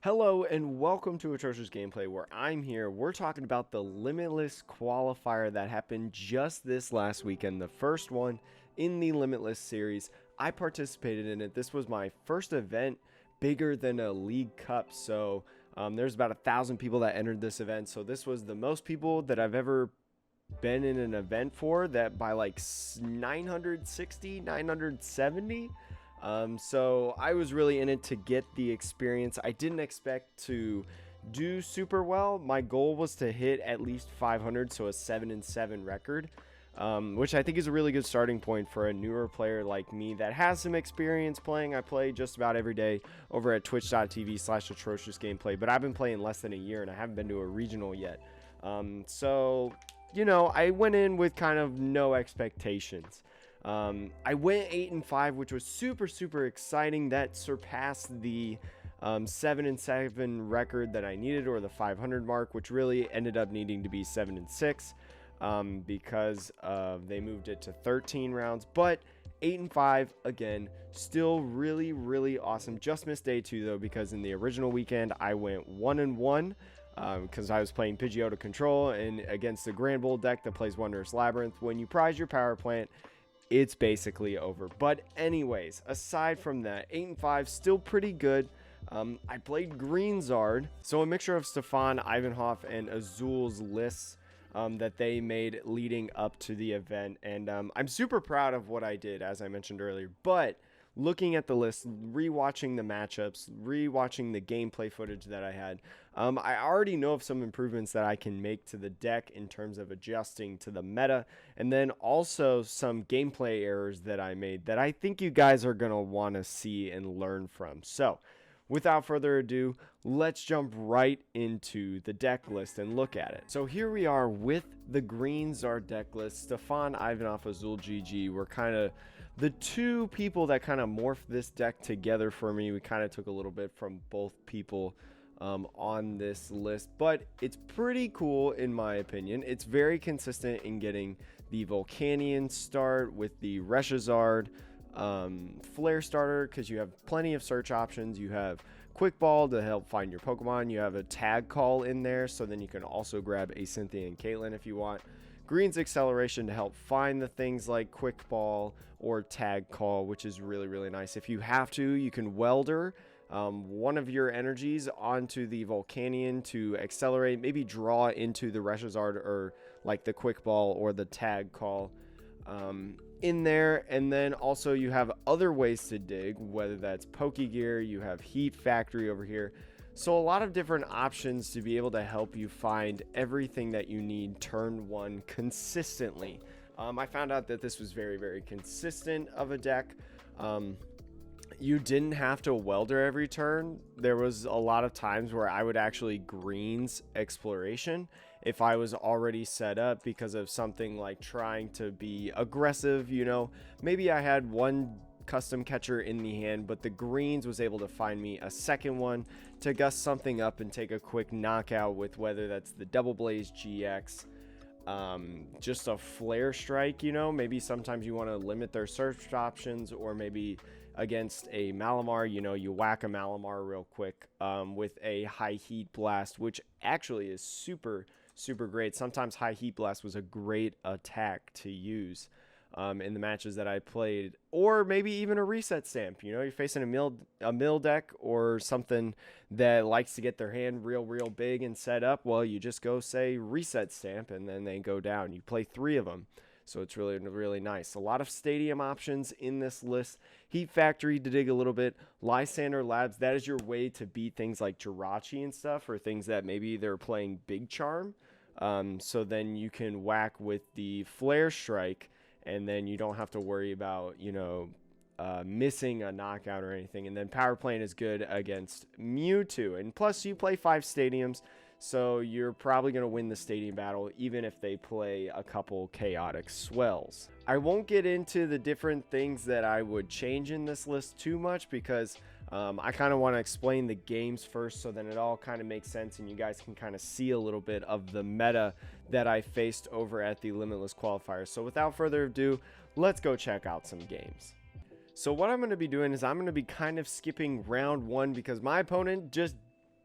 Hello and welcome to Atrocious Gameplay, where we're talking about the Limitless Qualifier that happened just this last weekend, the first one in the Limitless series. I participated in it. This was my first event, bigger than a league cup, so there's about 1,000 people that entered this event, so this was the most people that I've ever been in an event for, that by like 960, 970. So I was really in it to get the experience. I didn't expect to do super well. My goal was to hit at least 500, so a 7-7 record, which I think is a really good starting point for a newer player like me that has some experience playing. I play just about every day over at twitch.tv/atrociousgameplay, but I've been playing less than a year and I haven't been to a regional yet. So, you know, I went in with kind of no expectations. I went 8-5, which was super exciting. That surpassed the 7-7 record that I needed, or the 500 mark, which really ended up needing to be 7-6 because they moved it to 13 rounds. But 8-5 again, still really awesome. Just missed day 2 though, because in the original weekend I went 1-1. Because I was playing Pidgeotto Control and against the Grand Bull deck that plays Wondrous Labyrinth. When you prize your power plant, it's basically over. But anyways, aside from that, 8-5, still pretty good. I played ReshiZard, so a mixture of Stefan, Ivanhoff, and Azul's lists that they made leading up to the event. And I'm super proud of what I did, as I mentioned earlier. But looking at the list, rewatching the matchups, rewatching the gameplay footage that I had, I already know of some improvements that I can make to the deck in terms of adjusting to the meta, and then also some gameplay errors that I made that I think you guys are going to want to see and learn from. So, without further ado, let's jump right into the deck list and look at it. So here we are with the ReshiZard deck list. Stefan, Ivanhoff, Azul, GG were kind of the two people that kind of morphed this deck together for me. We kind of took a little bit from both people on this list, but it's pretty cool in my opinion. It's very consistent in getting the Volcanion start with the ReshiZard Flare starter, because you have plenty of search options. You have Quick Ball to help find your Pokemon. You have a Tag Call in there, so then you can also grab a Cynthia and Caitlyn if you want. Green's Acceleration to help find the things like Quick Ball or Tag Call, which is really nice. If you have to, you can Welder one of your energies onto the Volcanion to accelerate, maybe draw into the ReshiZard or like the Quick Ball or the Tag Call in there. And then also you have other ways to dig, whether that's Pokegear, you have Heat Factory over here. So a lot of different options to be able to help you find everything that you need turn 1 consistently. I found out that this was very consistent of a deck. You didn't have to welder every turn. There was a lot of times where I would actually greens exploration if I was already set up because of something like trying to be aggressive. You know, maybe I had one custom catcher in the hand, but the greens was able to find me a second one to gust something up and take a quick knockout with, whether that's the Double Blaze GX, just a Flare Strike. You know, maybe sometimes you want to limit their search options, or maybe against a Malamar, you know, you whack a Malamar real quick with a High Heat Blast, which actually is super great. Sometimes High Heat Blast was a great attack to use in the matches that I played. Or maybe even a Reset Stamp. You know, you're facing a mill deck or something that likes to get their hand real big and set up. Well, you just go say Reset Stamp and then they go down. You play 3 of them. So it's really nice. A lot of stadium options in this list. Heat Factory to dig a little bit. Lysander Labs, that is your way to beat things like Jirachi and stuff, or things that maybe they're playing Big Charm. So then you can whack with the Flare Strike, and then you don't have to worry about, you know, missing a knockout or anything. And then Power Plant is good against Mewtwo. And plus you play 5 stadiums, so you're probably going to win the stadium battle even if they play a couple chaotic swells. I won't get into the different things that I would change in this list too much, because I kind of want to explain the games first, so then it all kind of makes sense and you guys can kind of see a little bit of the meta that I faced over at the Limitless Qualifier. So without further ado, let's go check out some games. So what I'm going to be doing is I'm going to be kind of skipping round 1 because my opponent just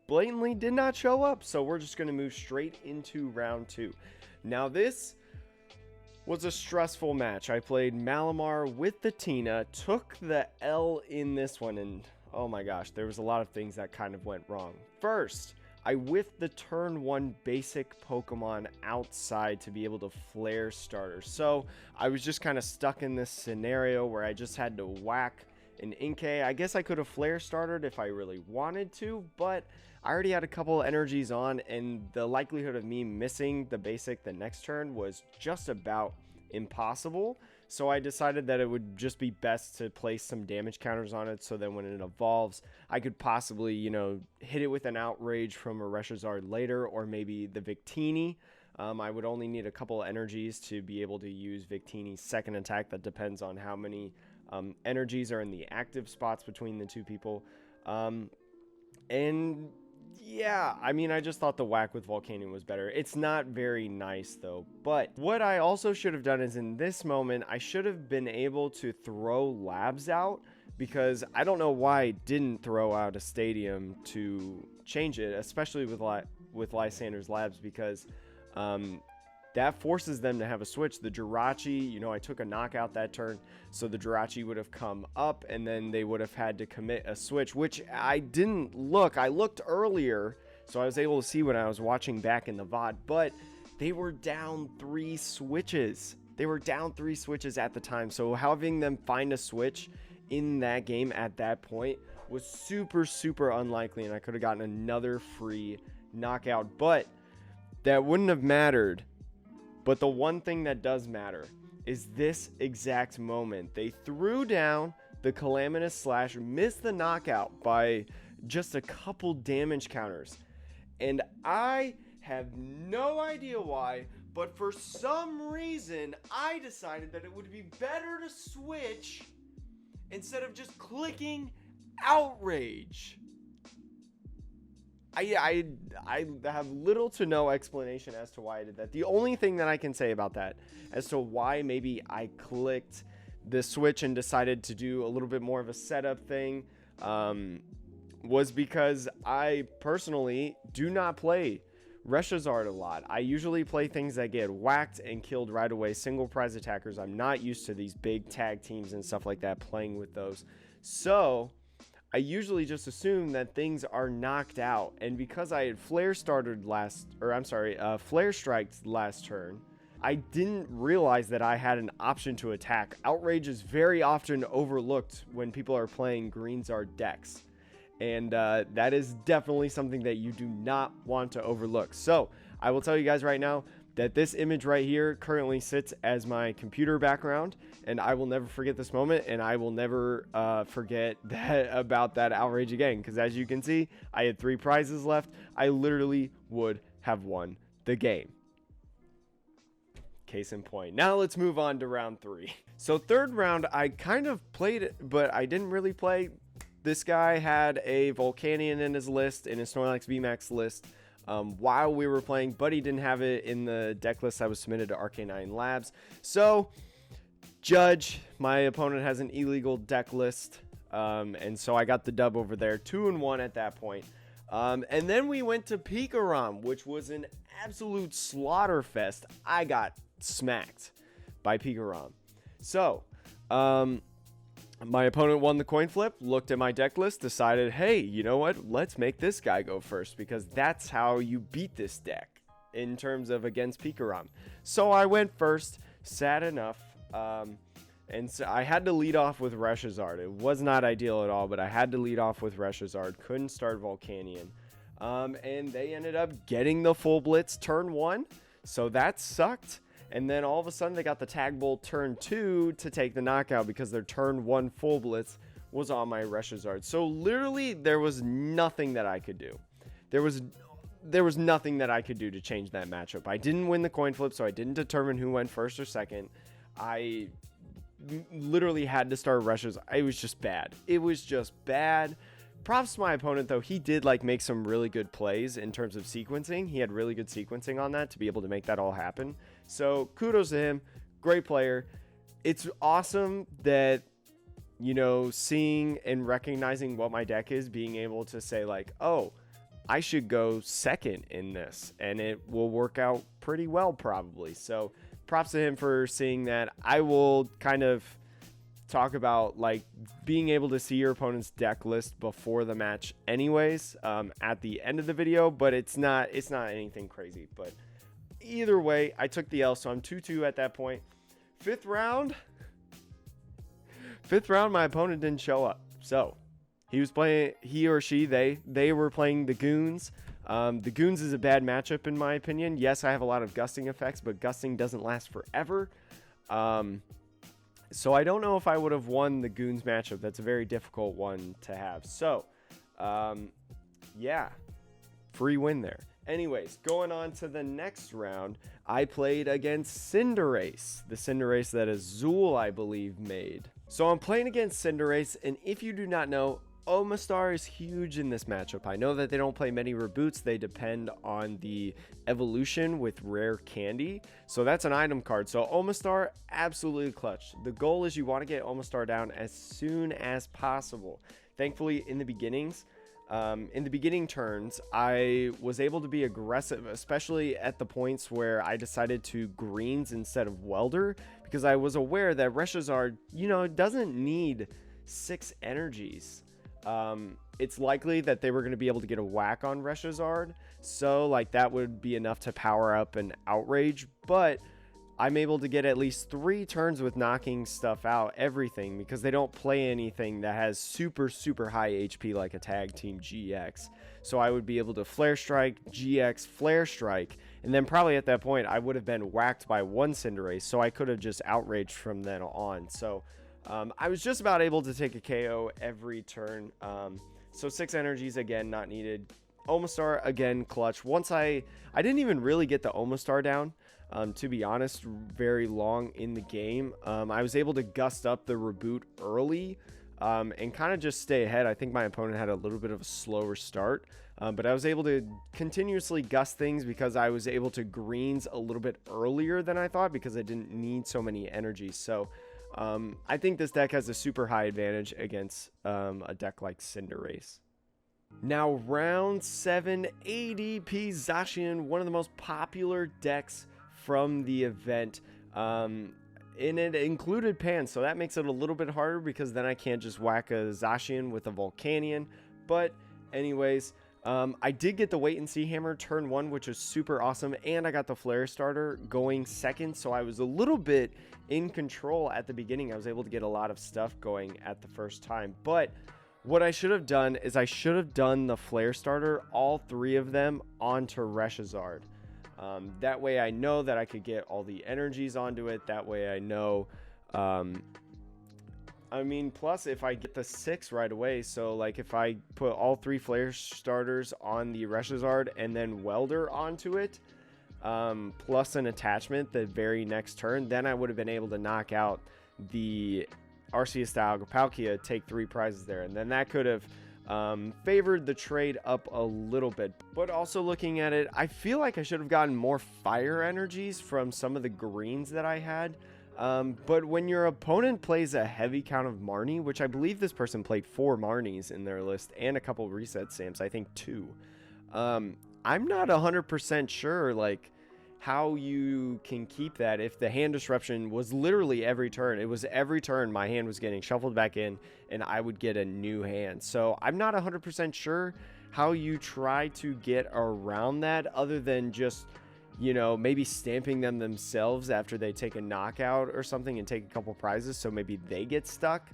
blatantly did not show up. So we're just going to move straight into round 2. Now this was a stressful match. I played Malamar with the Tina, took the L in this one, and oh my gosh, there was a lot of things that kind of went wrong. First, I whiffed the turn 1 basic Pokemon outside to be able to flare starter. So I was just kind of stuck in this scenario where I just had to whack an Inkay. I guess I could have flare started if I really wanted to, but I already had a couple energies on, and the likelihood of me missing the basic the next turn was just about impossible. So I decided that it would just be best to place some damage counters on it, so then when it evolves, I could possibly, you know, hit it with an Outrage from a ReshiZard later, or maybe the Victini. I would only need a couple energies to be able to use Victini's second attack. That depends on how many energies are in the active spots between the two people. And yeah, I mean, I just thought the whack with Volcanion was better. It's not very nice though. But what I also should have done is in this moment, I should have been able to throw labs out, because I don't know why I didn't throw out a stadium to change it, especially with Lysander's labs, because that forces them to have a switch. The Jirachi, you know, I took a knockout that turn, so the Jirachi would have come up, and then they would have had to commit a switch, which I didn't look. I looked earlier, so I was able to see when I was watching back in the VOD, but they were down 3 switches. They were down 3 switches at the time, so having them find a switch in that game at that point was super, super unlikely, and I could have gotten another free knockout, but that wouldn't have mattered. But the one thing that does matter is this exact moment. They threw down the Calamitous Slash, missed the knockout by just a couple damage counters. And I have no idea why, but for some reason, I decided that it would be better to switch instead of just clicking Outrage. I have little to no explanation as to why I did that. The only thing that I can say about that as to why maybe I clicked the switch and decided to do a little bit more of a setup thing was because I personally do not play ReshiZard a lot. I usually play things that get whacked and killed right away, single prize attackers. I'm not used to these big tag teams and stuff like that, playing with those. So I usually just assume that things are knocked out, and because I had flare striked last turn, I didn't realize that I had an option to attack. Outrage is very often overlooked when people are playing Greenzard decks, and that is definitely something that you do not want to overlook. So I will tell you guys right now that this image right here currently sits as my computer background, and I will never forget this moment, and I will never forget about that Outrage again, because as you can see, I had 3 prizes left. I literally would have won the game. Case in point. Now let's move on to round 3. So third round, I kind of played it, but I didn't really play. This guy had a Volcanion in his list, in his Snorlax VMAX list, while we were playing, but he didn't have it in the deck list that was submitted to Arcanine Labs. So, judge, my opponent has an illegal deck list, and so I got the dub over there, 2-1 at that point. And then we went to Pikarom, which was an absolute slaughter fest. I got smacked by Pikarom. So, my opponent won the coin flip, looked at my deck list, decided, hey, you know what? Let's make this guy go first, because that's how you beat this deck in terms of against Pikarom. So I went first, sad enough, and so I had to lead off with ReshiZard. It was not ideal at all, but I had to lead off with ReshiZard. Couldn't start Volcanion. And they ended up getting the full blitz turn 1, so that sucked. And then all of a sudden they got the Tag Bolt turn 2 to take the knockout, because their turn 1 full blitz was on my ReshiZard. So literally there was nothing that I could do. There was nothing that I could do to change that matchup. I didn't win the coin flip, so I didn't determine who went first or second. I literally had to start ReshiZard. It was just bad. It was just bad. Props to my opponent, though. He did make some really good plays in terms of sequencing. He had really good sequencing on that to be able to make that all happen. So kudos to him. Great player. It's awesome that, you know, seeing and recognizing what my deck is, being able to say oh, I should go second in this, and it will work out pretty well probably. So props to him for seeing that. I will kind of talk about like being able to see your opponent's deck list before the match anyways, at the end of the video, but it's not anything crazy. But either way, I took the L, so I'm 2-2 at that point. Fifth round, my opponent didn't show up. So he was playing, he or she, they were playing the Goons. The Goons is a bad matchup in my opinion. Yes, I have a lot of gusting effects, but gusting doesn't last forever. So I don't know if I would have won the Goons matchup. That's a very difficult one to have. So, yeah, free win there. Anyways, going on to the next round, I played against Cinderace, the Cinderace that Azul, I believe, made. So I'm playing against Cinderace, and if you do not know, Omastar is huge in this matchup. I know that they don't play many reboots. They depend on the evolution with rare candy. So that's an item card. So Omastar, absolutely clutch. The goal is you want to get Omastar down as soon as possible. Thankfully, in the beginning turns, I was able to be aggressive, especially at the points where I decided to greens instead of welder, because I was aware that ReshiZard, you know, doesn't need 6 energies. It's likely that they were going to be able to get a whack on ReshiZard, so like that would be enough to power up an outrage, but I'm able to get at least 3 turns with knocking stuff out, everything, because they don't play anything that has super high HP like a tag team GX. So I would be able to Flare Strike, GX, Flare Strike, and then probably at that point I would have been whacked by one Cinderace, so I could have just outraged from then on. So I was just about able to take a KO every turn. So 6 energies, again, not needed. Omastar, again, clutch. Once I didn't even really get the Omastar down, to be honest, very long in the game. I was able to gust up the reboot early and kind of just stay ahead. I think my opponent had a little bit of a slower start, but I was able to continuously gust things because I was able to greens a little bit earlier than I thought because I didn't need so many energies. So I think this deck has a super high advantage against a deck like Cinderace. Now, round 7, ADP Zacian, one of the most popular decks from the event. And it included Pan, so that makes it a little bit harder because then I can't just whack a Zacian with a Volcanion. But anyways, I did get the Wait and See Hammer turn 1, which is super awesome, and I got the Flare Starter going second, so I was a little bit in control at the beginning. I was able to get a lot of stuff going at the first time, but what I should have done is I should have done the Flare Starter, all 3 of them, onto ReshiZard. That way I know that I could get all the energies onto it. That way I know, I mean, plus if I get the 6 right away, so like if I put all 3 Flare Starters on the ReshiZard and then Welder onto it, plus an attachment the very next turn, then I would have been able to knock out the Arceus Dialga Palkia, take 3 prizes there, and then that could have favored the trade up a little bit. But also looking at it, I feel like I should have gotten more fire energies from some of the greens that I had. But when your opponent plays a heavy count of Marnie, which I believe this person played 4 Marnies in their list and a couple reset stamps, I think 2. I'm not 100% sure like how you can keep that if the hand disruption was literally every turn. It was every turn my hand was getting shuffled back in and I would get a new hand. So I'm not 100% sure how you try to get around that other than just, you know, maybe stamping them themselves after they take a knockout or something and take a couple prizes so maybe they get stuck.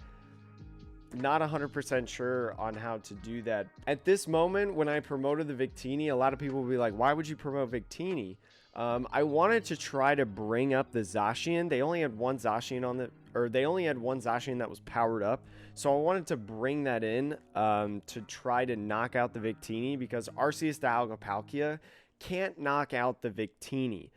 Not 100% sure on how to do that. At this moment, when I promoted the Victini, a lot of people will be like, why would you promote Victini? I wanted to try to bring up the Zacian. They only had one Zacian on the, or they only had one Zacian that was powered up. So I wanted to bring that in to try to knock out the Victini because Arceus Dialga Palkia can't knock out the Victini.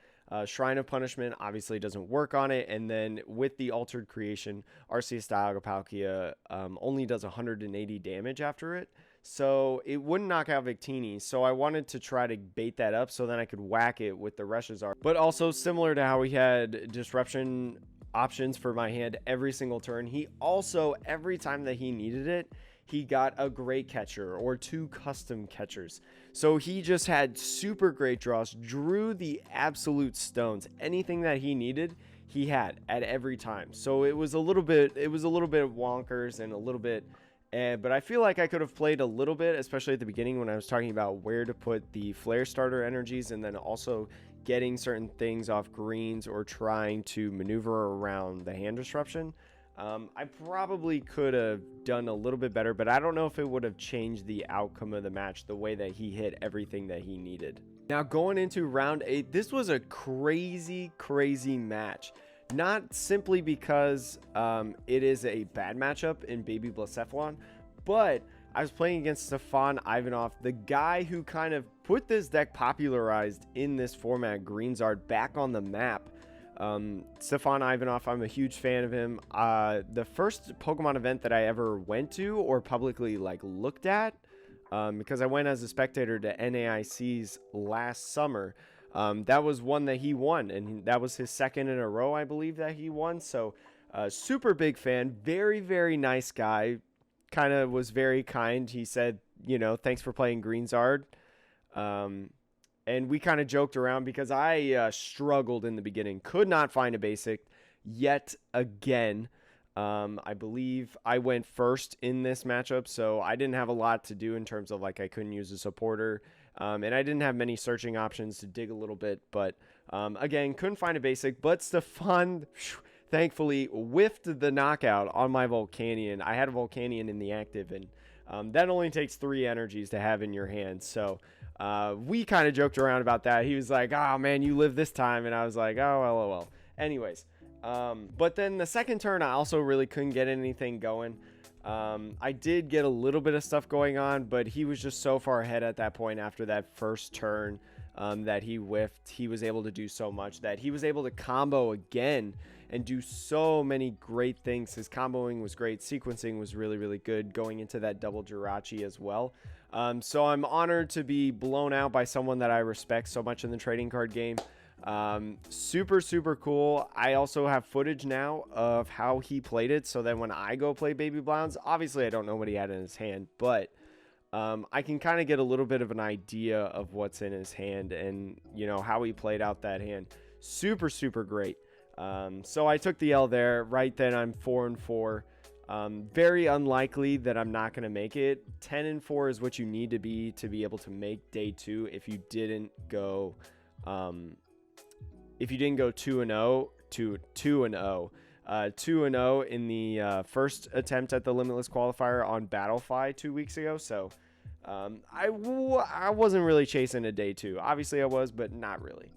Shrine of Punishment obviously doesn't work on it, and then with the Altered Creation, Arceus Dialga Palkia only does 180 damage after it, so it wouldn't knock out Victini. So I wanted to try to bait that up so then I could whack it with the ReshiZard. But also similar to how we had disruption options for my hand every single turn, he also, every time that he needed it, he got a great catcher or 2 custom catchers. So he just had super great draws, drew the absolute stones. Anything that he needed, he had at every time. So it was a little bit wonkers and a little bit, but I feel like I could have played a little bit, especially at the beginning when I was talking about where to put the flare starter energies, and then also getting certain things off greens or trying to maneuver around the hand disruption. I probably could have done a little bit better, but I don't know if it would have changed the outcome of the match the way that he hit everything that he needed. Now going into round 8, this was a crazy match. Not simply because it is a bad matchup in Baby Blacephalon, but I was playing against Stefan Ivanov, the guy who kind of put this deck popularized in this format, ReshiZard, back on the map. Stefan Ivanov, I'm a huge fan of him. The first Pokemon event that I ever went to or publicly looked at, because I went as a spectator to NAIC's last summer, that was one that he won, and that was his second in a row, I believe, that he won. So super big fan, very nice guy, kind of was very kind. He said, thanks for playing ReshiZard. And we kind of joked around because I struggled in the beginning. Could not find a basic yet again. I believe I went first in this matchup, so I didn't have a lot to do in terms of I couldn't use a supporter. And I didn't have many searching options to dig a little bit. But again, couldn't find a basic. But Stefan, thankfully, whiffed the knockout on my Volcanion. I had a Volcanion in the active, and that only takes 3 energies to have in your hand. So we kind of joked around about that. He was like, oh man, you live this time. And I was like, oh, well. Anyways, but then the second turn, I also really couldn't get anything going. I did get a little bit of stuff going on, but he was just so far ahead at that point after that first turn that he whiffed. He was able to do so much that he was able to combo again and do so many great things. His comboing was great. Sequencing was really good, going into that double Jirachi as well. So I'm honored to be blown out by someone that I respect so much in the trading card game. Super cool. I also have footage now of how he played it, so that when I go play Baby Blowns, obviously I don't know what he had in his hand, but I can kind of get a little bit of an idea of what's in his hand and how he played out that hand. Super great. So I took the L there. Right then I'm 4-4. Very unlikely that I'm not going to make it. 10-4 is what you need to be able to make day 2 if you didn't go 2-0 to 2-0. 2-0 in the first attempt at the Limitless Qualifier on Battlefy 2 weeks ago. So I wasn't really chasing a day 2. Obviously I was, but not really.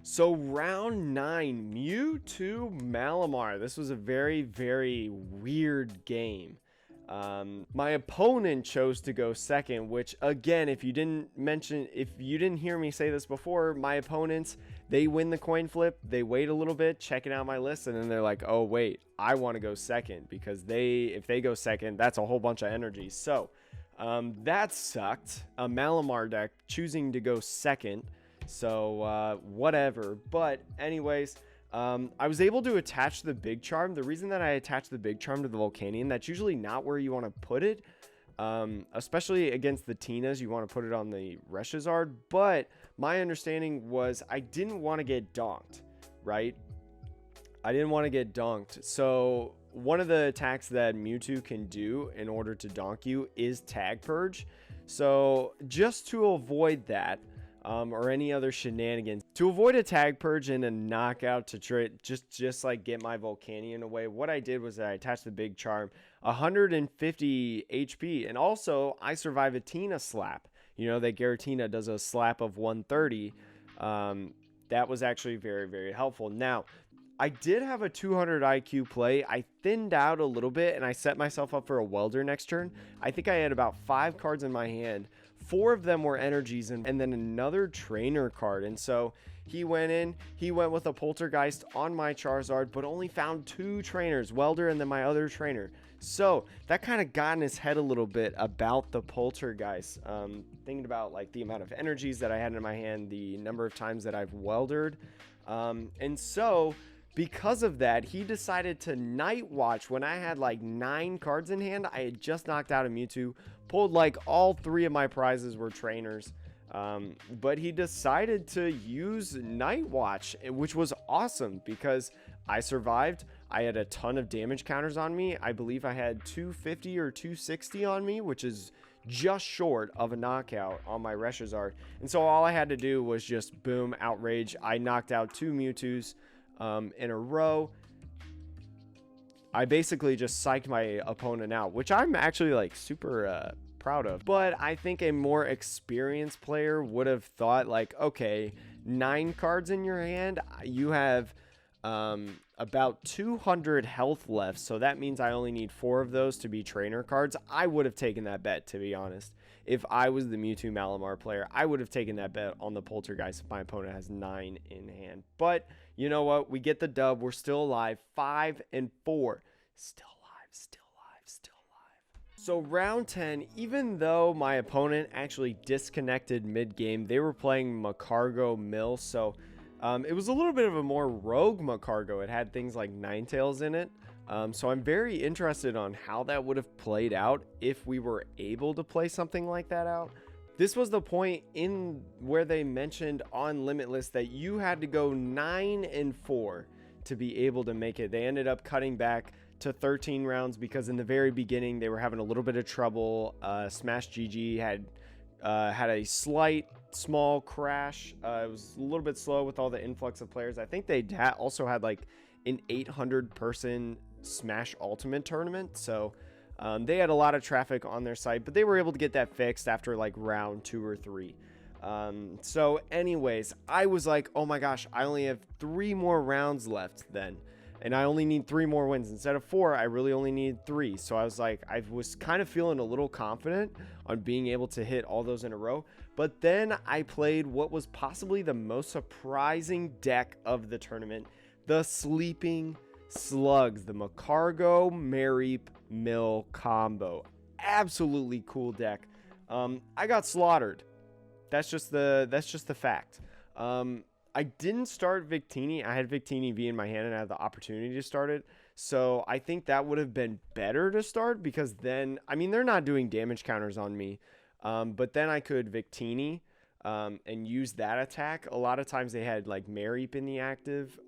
So round 9, Mewtwo Malamar. This was a very weird game. My opponent chose to go second, which again, if you didn't hear me say this before, my opponents, they win the coin flip, they wait a little bit, checking out my list, and then they're like, oh wait, I want to go second, because if they go second, that's a whole bunch of energy. So that sucked. A Malamar deck choosing to go second. So whatever. But anyways, I was able to attach the Big Charm. The reason that I attached the Big Charm to the Volcanion, that's usually not where you want to put it. Especially against the Tinas, you want to put it on the ReshiZard. But my understanding was I didn't want to get donked, right? I didn't want to get donked. So one of the attacks that Mewtwo can do in order to donk you is Tag Purge. So just to avoid that, or any other shenanigans, to avoid a Tag Purge and a knockout to just get my Volcanion away, what I did was I attached the Big Charm, 150 HP, and also I survive a Tina slap. That Giratina does a slap of 130. That was actually very helpful. Now, I did have a 200 IQ play. I thinned out a little bit, and I set myself up for a Welder next turn. I think I had about 5 cards in my hand. 4 of them were energies and then another trainer card. And so he went with a Poltergeist on my Charizard, but only found 2 trainers, Welder and then my other trainer. So that kind of got in his head a little bit about the Poltergeist, thinking about the amount of energies that I had in my hand, the number of times that I've Weldered. And so Because of that, he decided to night watch when I had like 9 cards in hand. I had just knocked out a Mewtwo, pulled like all 3 of my prizes were trainers. But he decided to use Night Watch, which was awesome because I survived. I had a ton of damage counters on me. I believe I had 250 or 260 on me, which is just short of a knockout on my ReshiZard. And so all I had to do was just boom, outrage. I knocked out 2 Mewtwo's in a row. I basically just psyched my opponent out, which I'm actually like super proud of. But I think a more experienced player would have thought like, okay, 9 cards in your hand, you have about 200 health left, so that means I only need 4 of those to be trainer cards. I would have taken that bet, to be honest. If I was the Mewtwo Malamar player, I would have taken that bet on the Poltergeist if my opponent has 9 in hand. But you know what? We get the dub. We're still alive. 5 and 4. Still alive, still alive, still alive. So round 10, even though my opponent actually disconnected mid-game, they were playing Macargo Mill, so it was a little bit of a more rogue Macargo. It had things like Ninetales in it. So I'm very interested on how that would have played out if we were able to play something like that out. This was the point in where they mentioned on Limitless that you had to go 9 and 4 to be able to make it. They ended up cutting back to 13 rounds because in the very beginning they were having a little bit of trouble. Smash GG had a small crash. It was a little bit slow with all the influx of players. I think they also had like an 800 person Smash Ultimate tournament, so they had a lot of traffic on their site, but they were able to get that fixed after like round 2 or 3. So anyways, I was like, oh my gosh, I only have 3 more rounds left then, and I only need 3 more wins instead of 4. I really only need 3. So I was like, I was kind of feeling a little confident on being able to hit all those in a row. But then I played what was possibly the most surprising deck of the tournament, the Sleeping Slugs, the Macargo Mareep Mill combo. Absolutely cool deck. I got slaughtered. That's just the fact. I didn't start Victini. I had Victini V in my hand and I had the opportunity to start it. So I think that would have been better to start because then, I mean, they're not doing damage counters on me. But then I could Victini and use that attack. A lot of times they had like Mareep in the active.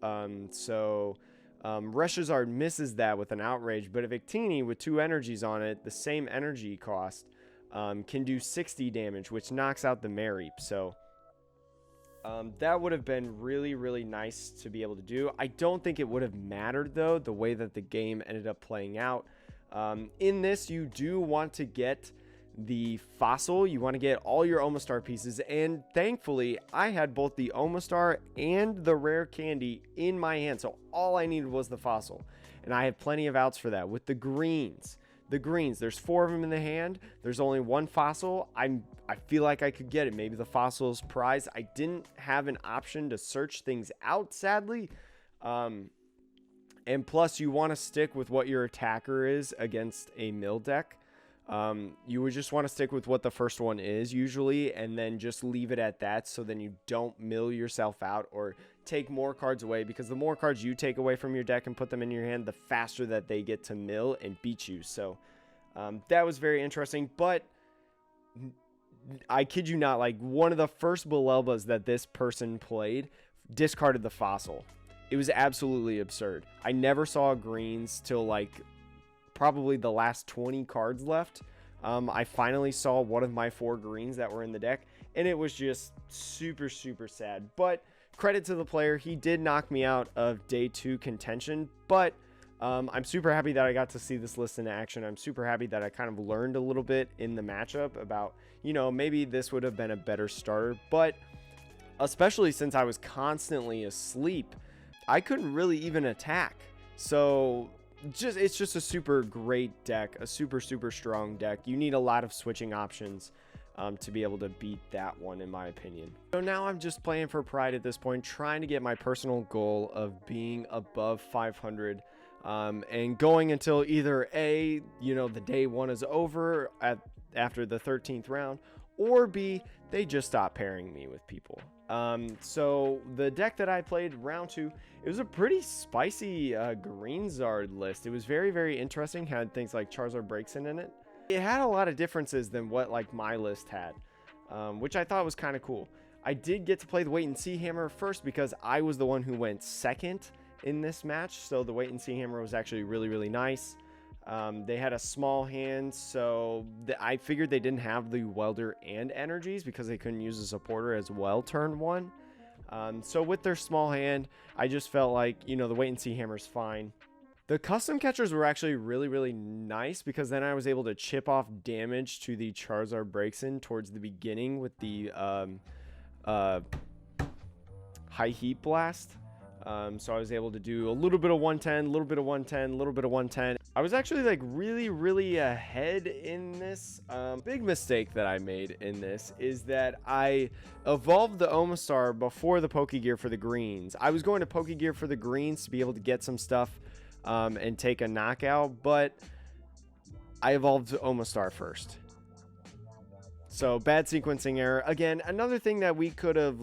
ReshiZard misses that with an outrage, but a Victini with 2 energies on it, the same energy cost, can do 60 damage, which knocks out the Mareep. So that would have been really, really nice to be able to do. I don't think it would have mattered, though, the way that the game ended up playing out. In this, you do want to get the fossil. You want to get all your Omastar pieces, and thankfully, I had both the Omastar and the rare candy in my hand, so all I needed was the fossil, and I have plenty of outs for that. With the greens, there's 4 of them in the hand. There's only 1 fossil. I feel like I could get it. Maybe the fossil's prize. I didn't have an option to search things out, sadly. And plus, you want to stick with what your attacker is against a mill deck. You would just want to stick with what the first one is usually, and then just leave it at that, so then you don't mill yourself out or take more cards away, because the more cards you take away from your deck and put them in your hand, the faster that they get to mill and beat you. So that was very interesting, but I kid you not, like one of the first Belelbas that this person played discarded the fossil. It was absolutely absurd. I never saw greens till like probably the last 20 cards left. I finally saw one of my 4 greens that were in the deck, and it was just super, super sad. But credit to the player, he did knock me out of day 2 contention, but I'm super happy that I got to see this list in action. I'm super happy that I kind of learned a little bit in the matchup about, you know, maybe this would have been a better starter, but especially since I was constantly asleep, I couldn't really even attack. So it's just a super great deck, a super, super strong deck. You need a lot of switching options to be able to beat that one, in my opinion. So now I'm just playing for pride at this point, trying to get my personal goal of being above 500 and going until either A, you know, the day 1 is over after the 13th round, or B, they just stopped pairing me with people. So the deck that I played round 2, it was a pretty spicy ReshiZard list. It was very, very interesting. Had things like Charizard Breaks in it. It had a lot of differences than what like my list had, which I thought was kind of cool. I did get to play the Wait and See Hammer first because I was the one who went second in this match. So the Wait and See Hammer was actually really, really nice. They had a small hand, so I figured they didn't have the welder and energies because they couldn't use a supporter as well turn 1. So with their small hand, I just felt like, you know, the Wait and See Hammer's fine. The custom catchers were actually really, really nice because then I was able to chip off damage to the Charizard Breaks in towards the beginning with the high heat blast. So I was able to do a little bit of 110, a little bit of 110, a little bit of 110. I was actually like really, really ahead in this. Big mistake that I made in this is that I evolved the Omastar before the Pokegear for the greens. I was going to Pokegear for the greens to be able to get some stuff and take a knockout, but I evolved the Omastar first. So bad sequencing error. Again, another thing that we could have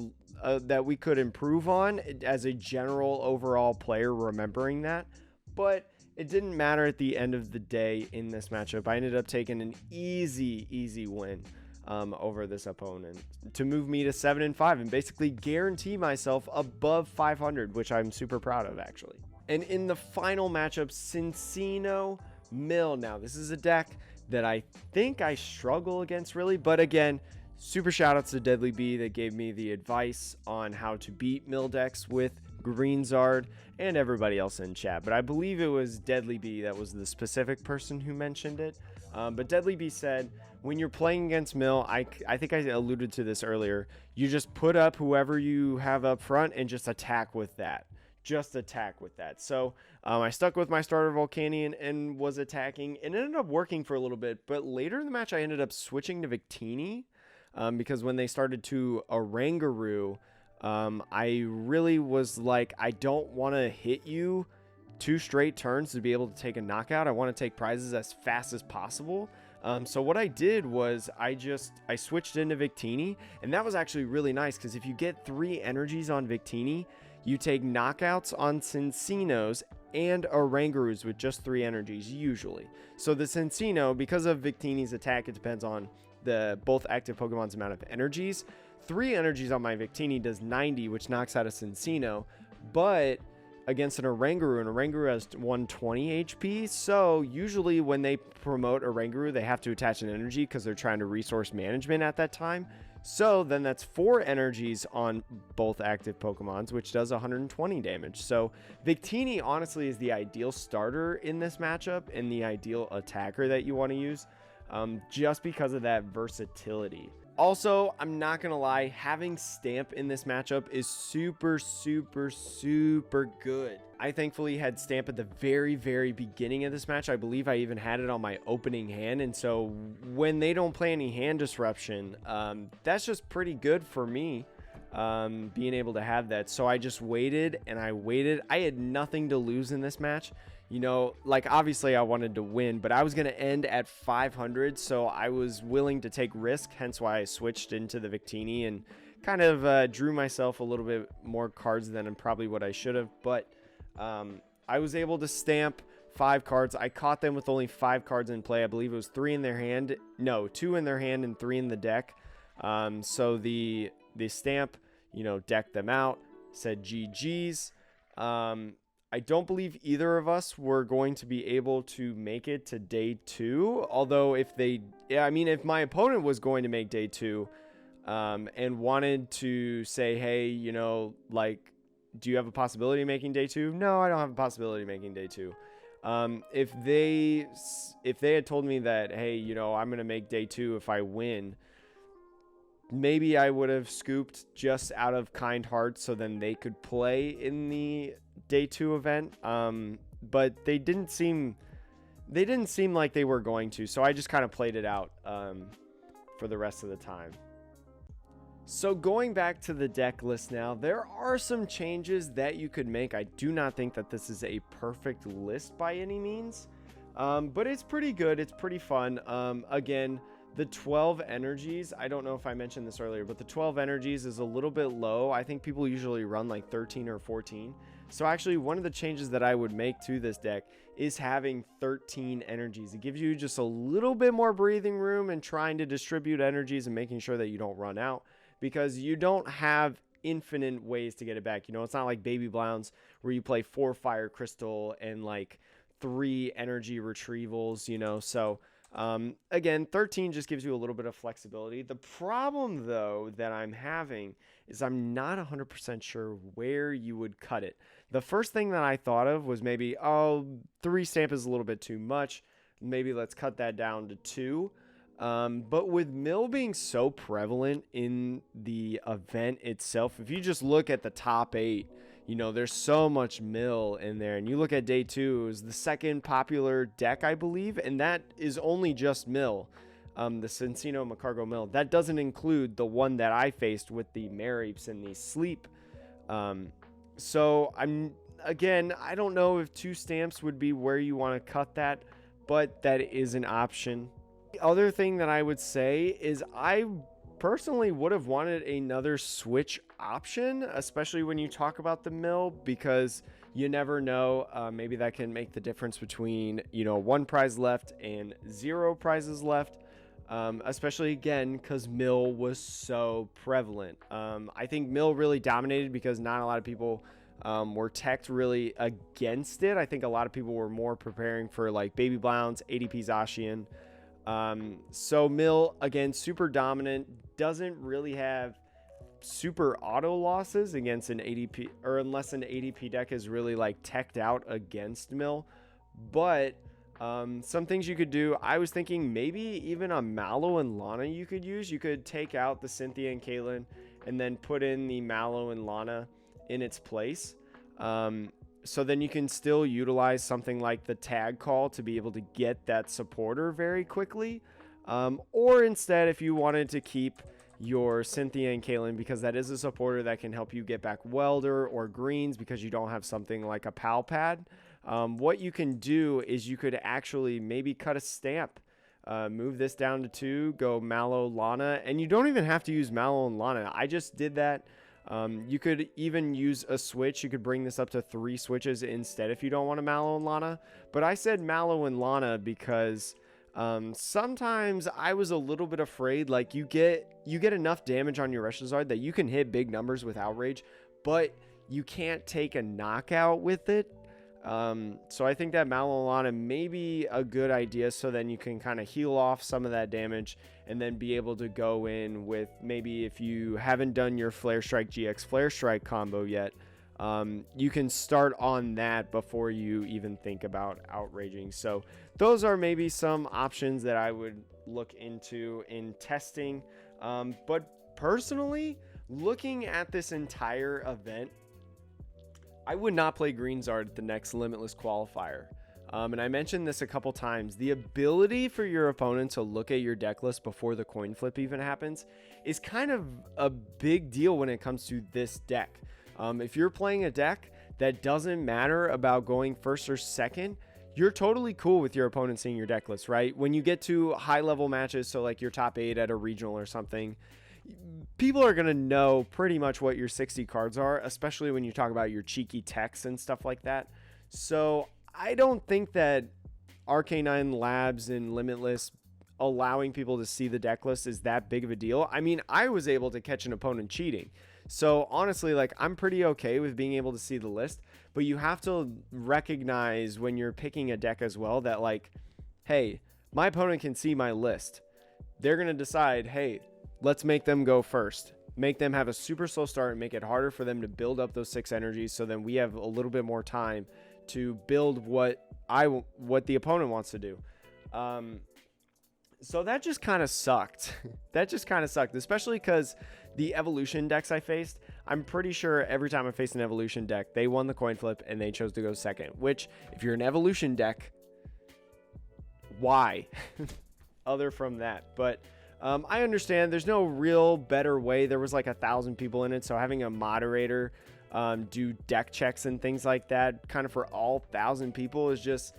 that we could improve on as a general overall player, remembering that, but it didn't matter at the end of the day in this matchup. I ended up taking an easy win over this opponent to move me to 7-5 and basically guarantee myself above 500, which I'm super proud of actually. And in the final matchup, Cincino Mill. Now this is a deck that I think I struggle against really, but again, super shout outs to Deadly B that gave me the advice on how to beat mill decks with ReshiZard and everybody else in chat. But I believe it was Deadly B that was the specific person who mentioned it. But Deadly B said, when you're playing against mill, I think I alluded to this earlier, you just put up whoever you have up front and just attack with that. Just attack with that. So I stuck with my starter Volcanion and was attacking, and it ended up working for a little bit. But later in the match, I ended up switching to Victini. Because when they started to Oranguru, I really was like, I don't want to hit you 2 straight turns to be able to take a knockout. I want to take prizes as fast as possible. So what I did was I switched into Victini, and that was actually really nice because if you get 3 energies on Victini, you take knockouts on Cincinos and Orangurus with just 3 energies usually. So the Cincino, because of Victini's attack, it depends on the both active Pokemon's amount of energies. 3 energies on my Victini does 90, which knocks out a Cincino, but against an Oranguru has 120 HP. So usually when they promote Oranguru, they have to attach an energy because they're trying to resource management at that time. So then that's 4 energies on both active Pokemons, which does 120 damage. So Victini honestly is the ideal starter in this matchup and the ideal attacker that you want to use. Just because of that versatility. Also, I'm not gonna lie, having Stamp in this matchup is super good. I thankfully had Stamp at the very beginning of this match. I believe I even had it on my opening hand, and so when they don't play any hand disruption, that's just pretty good for me, being able to have that. So I just waited and I waited. I had nothing to lose in this match. You know, like obviously I wanted to win, but I was going to end at 500, so I was willing to take risk, hence why I switched into the Victini and kind of drew myself a little bit more cards than probably what I should have. But I was able to stamp 5 cards. I caught them with only 5 cards in play. I believe it was 3 in their hand. No, 2 in their hand and 3 in the deck. So the stamp, you know, decked them out, said GG's. I don't believe either of us were going to be able to make it to day 2. Although if my opponent was going to make day 2 and wanted to say, hey, you know, like, do you have a possibility of making day 2? No, I don't have a possibility of making day 2. If they had told me that, hey, you know, I'm going to make day 2 if I win, maybe I would have scooped just out of kind hearts so then they could play in the day 2 event. But they didn't seem like they were going to, so I just kind of played it out for the rest of the time. So going back to the deck list now, there are some changes that you could make. I do not think that this is a perfect list by any means, but it's pretty good. It's pretty fun. Again, The 12 energies, I don't know if I mentioned this earlier, but the 12 energies is a little bit low. I think people usually run like 13 or 14. So actually one of the changes that I would make to this deck is having 13 energies. It gives you just a little bit more breathing room and trying to distribute energies and making sure that you don't run out, because you don't have infinite ways to get it back. You know, it's not like Baby Browns where you play 4 Fire Crystal and like 3 energy retrievals, you know. So again, 13 just gives you a little bit of flexibility. The problem though that I'm having is I'm not 100% sure where you would cut it. The first thing that I thought of was maybe, 3 stamp is a little bit too much. Maybe let's cut that down to 2. But with mill being so prevalent in the event itself, if you just look at the top 8, you know, there's so much mill in there. And you look at day 2, it was the second popular deck, I believe, and that is only just mill. The Cincino Macargo mill. That doesn't include the one that I faced with the Mareeps and the Sleep. So I don't know if 2 stamps would be where you want to cut that, but that is an option. The other thing that I would say is I personally would have wanted another switch option, especially when you talk about the mill, because you never know, maybe that can make the difference between, you know, 1 prize left and 0 prizes left, especially again because mill was so prevalent. I think mill really dominated because not a lot of people were teched really against it. I think a lot of people were more preparing for like Baby Browns, ADP Zacian. So mill, again, super dominant, doesn't really have super auto losses against an ADP, or unless an ADP deck is really like teched out against mill. But some things you could do, I was thinking maybe even a Mallow and Lana you could use. You could take out the Cynthia and Caitlyn and then put in the Mallow and Lana in its place. So then you can still utilize something like the tag call to be able to get that supporter very quickly. Or instead, if you wanted to keep your Cynthia and Caitlyn, because that is a supporter that can help you get back Welder or Greens because you don't have something like a Pal Pad, what you can do is you could actually maybe cut a stamp, move this down to 2, go Mallow, Lana, and you don't even have to use Mallow and Lana. I just did that. You could even use a switch. You could bring this up to 3 switches instead if you don't want a Mallow and Lana. But I said Mallow and Lana because sometimes I was a little bit afraid. Like you get enough damage on your ReshiZard that you can hit big numbers with Outrage, but you can't take a knockout with it. So I think that Mallow and Lana may be a good idea, so then you can kind of heal off some of that damage and then be able to go in with, maybe if you haven't done your Flare Strike GX Flare Strike combo yet, you can start on that before you even think about outraging. So those are maybe some options that I would look into in testing. But personally, looking at this entire event, I would not play ReshiZard at the next Limitless Qualifier. And I mentioned this a couple times. The ability for your opponent to look at your deck list before the coin flip even happens is kind of a big deal when it comes to this deck. If you're playing a deck that doesn't matter about going first or second, you're totally cool with your opponent seeing your deck list, right? When you get to high level matches, so like your top 8 at a regional or something, people are going to know pretty much what your 60 cards are, especially when you talk about your cheeky techs and stuff like that. So I don't think that Arcanine Labs and Limitless allowing people to see the deck list is that big of a deal. I mean, I was able to catch an opponent cheating. So honestly, like, I'm pretty okay with being able to see the list, but you have to recognize when you're picking a deck as well that, like, hey, my opponent can see my list. They're going to decide, hey, let's make them go first. Make them have a super slow start and make it harder for them to build up those 6 energies, so then we have a little bit more time to build what the opponent wants to do. So that just kind of sucked. That just kind of sucked, especially because the evolution decks I faced, I'm pretty sure every time I faced an evolution deck, they won the coin flip and they chose to go second, which if you're an evolution deck, why? Other from that. But I understand there's no real better way. There was like 1,000 people in it, so having a moderator do deck checks and things like that kind of for all 1,000 people is just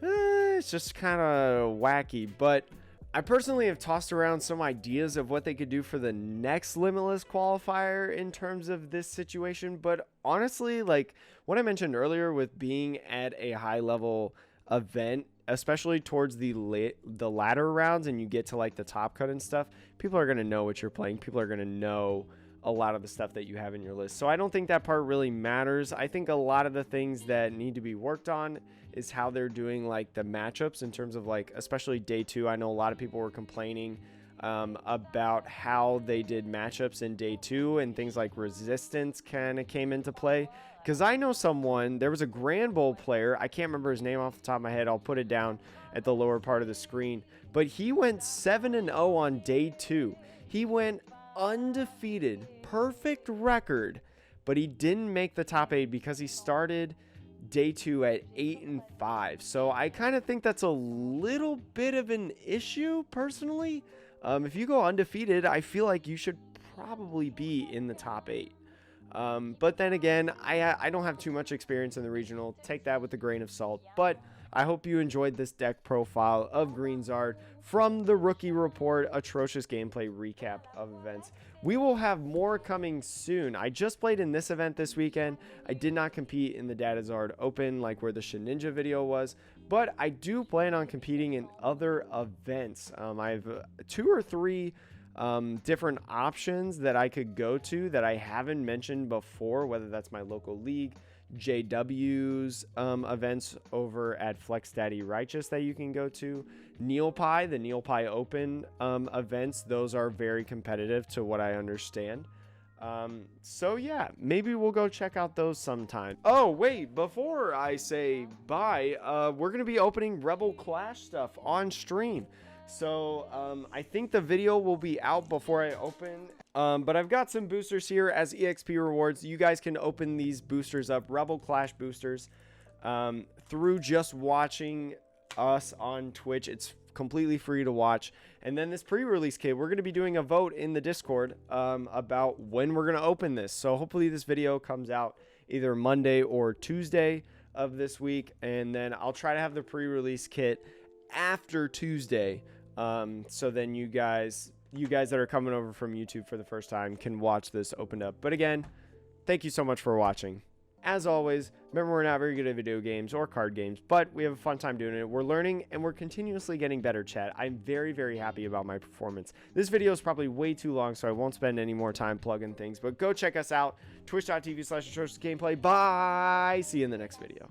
it's just kind of wacky. But I personally have tossed around some ideas of what they could do for the next Limitless Qualifier in terms of this situation, but honestly, like what I mentioned earlier with being at a high level event, especially towards the latter rounds and you get to like the top cut and stuff, people are going to know what you're playing. People are going to know a lot of the stuff that you have in your list. So I don't think that part really matters. I think a lot of the things that need to be worked on is how they're doing like the matchups in terms of like, especially day 2. I know a lot of people were complaining about how they did matchups in day 2 and things like resistance kind of came into play. Because I know someone, there was a Grand Bowl player, I can't remember his name off the top of my head, I'll put it down at the lower part of the screen, but he went 7-0 on day 2. He went undefeated, perfect record, but he didn't make the top 8 because he started day 2 at 8-5. So I kind of think that's a little bit of an issue personally. If you go undefeated, I feel like you should probably be in the top 8. But then again, I don't have too much experience in the regional. Take that with a grain of salt. But I hope you enjoyed this deck profile of ReshiZard from the Rookie Report atrocious gameplay recap of events. We will have more coming soon. I just played in this event this weekend. I did not compete in the DataZard Open like where the Ninja video was, but I do plan on competing in other events. I have 2 or 3 different options that I could go to that I haven't mentioned before, whether that's my local league, JW's events over at Flex Daddy Righteous that you can go to, NeilPie, the NeilPie Open events. Those are very competitive to what I understand. So yeah, maybe we'll go check out those sometime. Oh wait, before I say bye, we're gonna be opening Rebel Clash stuff on stream. So I think the video will be out before I open. But I've got some boosters here as EXP rewards. You guys can open these boosters up, Rebel Clash boosters, through just watching us on Twitch. It's completely free to watch. And then this pre-release kit, we're going to be doing a vote in the Discord about when we're going to open this. So hopefully this video comes out either Monday or Tuesday of this week. And then I'll try to have the pre-release kit after Tuesday. So then you guys that are coming over from YouTube for the first time can watch this opened up. But again, thank you so much for watching. As always, remember we're not very good at video games or card games, but we have a fun time doing it. We're learning and we're continuously getting better, chat. I'm very, very happy about my performance. This video is probably way too long, so I won't spend any more time plugging things, but go check us out, twitch.tv/atrociousgameplay. Bye! See you in the next video.